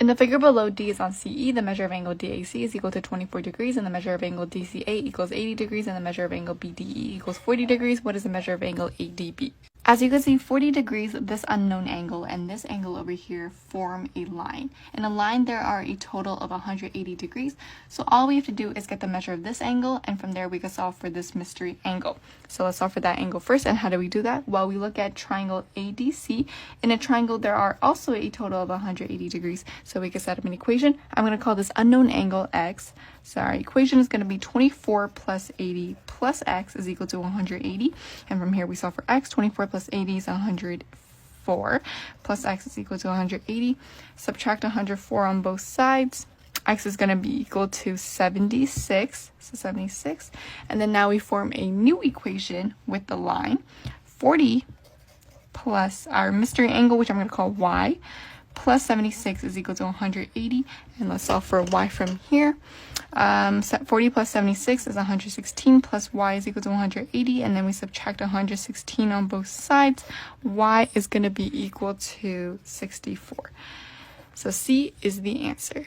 In the figure below, D is on CE. The measure of angle DAC is equal to 24 degrees, and the measure of angle DCA equals 80 degrees, and the measure of angle BDE equals 40 degrees. What is the measure of angle ADB? As you can see, 40 degrees, this unknown angle, and this angle over here form a line. In a line, there are a total of 180 degrees. So all we have to do is get the measure of this angle, and from there we can solve for this mystery angle. So let's solve for that angle first. And how do we do that? Well, we look at triangle ADC. In a triangle, there are also a total of 180 degrees. So we can set up an equation. I'm going to call this unknown angle X. So our equation is going to be 24 plus 80 plus X is equal to 180. And from here we solve for X. 24 plus 80 is 104. Plus X is equal to 180. Subtract 104 on both sides. X is going to be equal to 76. So 76. And then now we form a new equation with the line. 40 plus our mystery angle, which I'm going to call Y, plus 76 is equal to 180. And let's solve for Y from here. 40 plus 76 is 116 plus Y is equal to 180. And then we subtract 116 on both sides. Y is going to be equal to 64. So C is the answer.